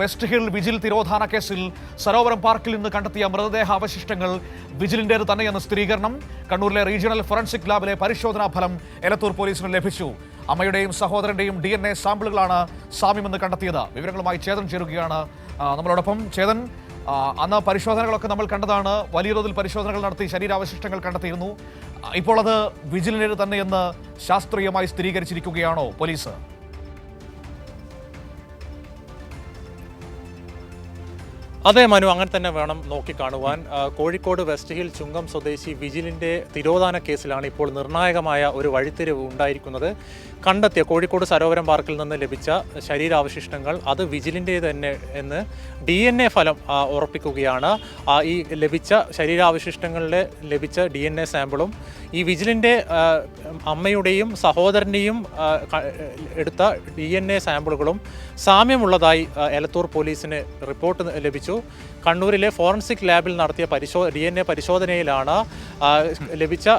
West hill vigil തിരോധാന കേസിൽ സരോവരം പാർക്കിൽ നിന്ന് കണ്ടെത്തിയ മൃതദേഹ അവശിഷ്ടങ്ങൾ വിജിലിന്റേത് തന്നെയെന്ന് സ്ഥിരീകരണം. കണ്ണൂരിലെ റീജിയണൽ ഫോറൻസിക് ലാബിലെ പരിശോധനാ ഫലം എലത്തൂർ പോലീസിന് ലഭിച്ചു. അമ്മയുടെയും സഹോദരന്റെയും DNA സാമ്പിളുകളാണ് സാമ്യമെന്ന് കണ്ടെത്തിയത്. വിവരങ്ങളുമായി ചേതൻ ചേരുകയാണ് നമ്മളോടൊപ്പം. ചേതൻ, അന്ന് പരിശോധനകളൊക്കെ നമ്മൾ കണ്ടതാണ്. വലിയ തോതിൽ പരിശോധനകൾ നടത്തി ശരീരാവശിഷ്ടങ്ങൾ കണ്ടെത്തിയിരുന്നു. ഇപ്പോൾ അത് വിജിലിന്റേത് തന്നെയെന്ന് ശാസ്ത്രീയമായി സ്ഥിരീകരിച്ചിരിക്കുകയാണോ പോലീസ്? അതെ മനു, അങ്ങനെ തന്നെ വേണം നോക്കിക്കാണുവാൻ. കോഴിക്കോട് വെസ്റ്റ് ഹിൽ ചുങ്കം സ്വദേശി വിജിലിൻ്റെ തിരോധാന കേസിലാണ് ഇപ്പോൾ നിർണായകമായ ഒരു വഴിത്തിരിവ് ഉണ്ടായിരിക്കുന്നത്. കണ്ടെത്തിയ കോഴിക്കോട് സരോവരം പാർക്കിൽ നിന്ന് ലഭിച്ച ശരീരാവശിഷ്ടങ്ങൾ അത് വിജിലിൻ്റെ തന്നെ എന്ന് DNA ഫലം ഉറപ്പിക്കുകയാണ്. ഈ ലഭിച്ച ശരീരാവശിഷ്ടങ്ങളിലെ ലഭിച്ച DNA സാമ്പിളും ഈ വിജിലിൻ്റെ അമ്മയുടെയും സഹോദരൻ്റെയും എടുത്ത DNA സാമ്പിളുകളും സാമ്യമുള്ളതായി എലത്തൂർ പോലീസിന് റിപ്പോർട്ട് ലഭിച്ചു. കണ്ണൂരിലെ ഫോറൻസിക് ലാബിൽ നടത്തിയ DNA പരിശോധനയിലാണ് ലഭിച്ച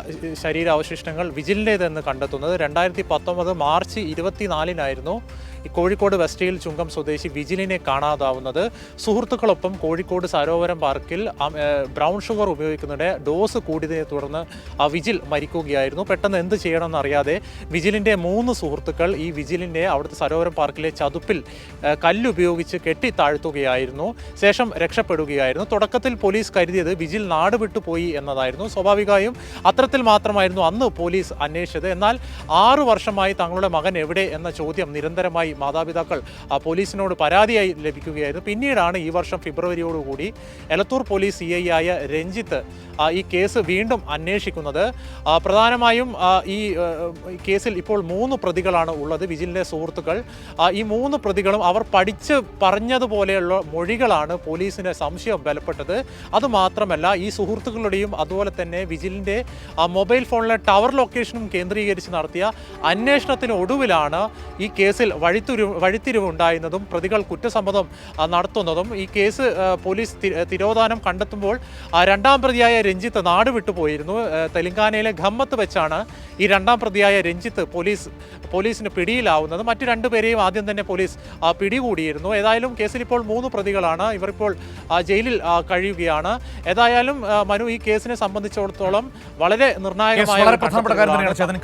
ശരീരാവശിഷ്ടങ്ങൾ വിജിലിൻ്റേതെന്ന് കണ്ടെത്തുന്നത്. 2019 മാർച്ച് 24-നായിരുന്നു ഈ കോഴിക്കോട് വെസ്റ്റ് ഹിൽ ചുങ്കം സ്വദേശി വിജിലിനെ കാണാതാവുന്നത്. സുഹൃത്തുക്കളൊപ്പം കോഴിക്കോട് സരോവരം പാർക്കിൽ ബ്രൗൺ ഷുഗർ ഉപയോഗിക്കുന്നതിൻ്റെ ഡോസ് കൂടിയതിനെ തുടർന്ന് വിജിൽ മരിക്കുകയായിരുന്നു. പെട്ടെന്ന് എന്ത് ചെയ്യണമെന്ന് അറിയാതെ വിജിലിൻ്റെ 3 സുഹൃത്തുക്കൾ ഈ വിജിലിൻ്റെ അവിടുത്തെ സരോവരം പാർക്കിലെ ചതുപ്പിൽ കല്ലുപയോഗിച്ച് കെട്ടി താഴ്ത്തുകയായിരുന്നു. ശേഷം രക്ഷപ്പെടുകയായിരുന്നു. തുടക്കത്തിൽ പോലീസ് കരുതിയത് വിജിൽ നാട് വിട്ടുപോയി എന്നതായിരുന്നു. സ്വാഭാവികമായും അത്തരത്തിൽ മാത്രമായിരുന്നു അന്ന് പോലീസ് അന്വേഷിച്ചത്. എന്നാൽ 6 വർഷമായി തങ്ങളുടെ മകൻ എവിടെ എന്ന ചോദ്യം നിരന്തരമായി മാതാപിതാക്കൾ പോലീസിനോട് പരാതിയായി ലഭിക്കുകയായിരുന്നു. പിന്നീടാണ് ഈ വർഷം ഫെബ്രുവരിയോടുകൂടി എലത്തൂർ പോലീസ് CI ആയ രഞ്ജിത്ത് ഈ കേസ് വീണ്ടും അന്വേഷിക്കുന്നത്. പ്രധാനമായും ഈ കേസിൽ ഇപ്പോൾ 3 പ്രതികളാണ് ഉള്ളത്, വിജിലിൻ്റെ സുഹൃത്തുക്കൾ. ഈ 3 പ്രതികളും അവർ പഠിച്ച് പറഞ്ഞതുപോലെയുള്ള മൊഴികളാണ് പോലീസിൻ്റെ സംശയം ബലപ്പെട്ടത്. അതുമാത്രമല്ല ഈ സുഹൃത്തുക്കളുടെയും അതുപോലെ തന്നെ വിജിലിൻ്റെ മൊബൈൽ ഫോണിലെ ടവർ ലൊക്കേഷനും കേന്ദ്രീകരിച്ച് നടത്തിയ അന്വേഷണത്തിനൊടുവിലാണ് ഈ കേസിൽ വഴിത്തിരിവുണ്ടായിരുന്നതും പ്രതികൾ കുറ്റസമ്മതം നടത്തുന്നതും. ഈ കേസ് പോലീസ് തിരോധാനം കണ്ടെത്തുമ്പോൾ 2ാം പ്രതിയായ രഞ്ജിത്ത് നാട് വിട്ടുപോയിരുന്നു. തെലങ്കാനയിലെ ഖമ്മത്ത് വെച്ചാണ് ഈ 2ാം പ്രതിയായ രഞ്ജിത്ത് പോലീസിന് പിടിയിലാവുന്നത്. മറ്റു 2 പേരെയും ആദ്യം തന്നെ പോലീസ് പിടികൂടിയിരുന്നു. ഏതായാലും കേസിൽ ഇപ്പോൾ 3 പ്രതികളാണ്. ഇവർ ഇപ്പോൾ ജയിലിൽ കഴിയുകയാണ്. ഏതായാലും മനു, ഈ കേസിനെ സംബന്ധിച്ചിടത്തോളം വളരെ നിർണായകമായ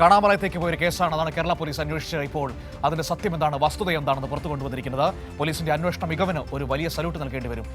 കാണാമലയത്തേക്ക് പോയ ഒരു കേസാണ്. അതാണ് കേരള പോലീസ് അന്വേഷിച്ചത്. ഇപ്പോൾ അതിന്റെ സത്യം എന്താണ്, വസ്തുത എന്താണെന്ന് പുറത്തു കൊണ്ടുവന്നിരിക്കുന്നത്. പോലീസിന്റെ അന്വേഷണ മികവിന് ഒരു വലിയ സല്യൂട്ട് നൽകേണ്ടി വരും.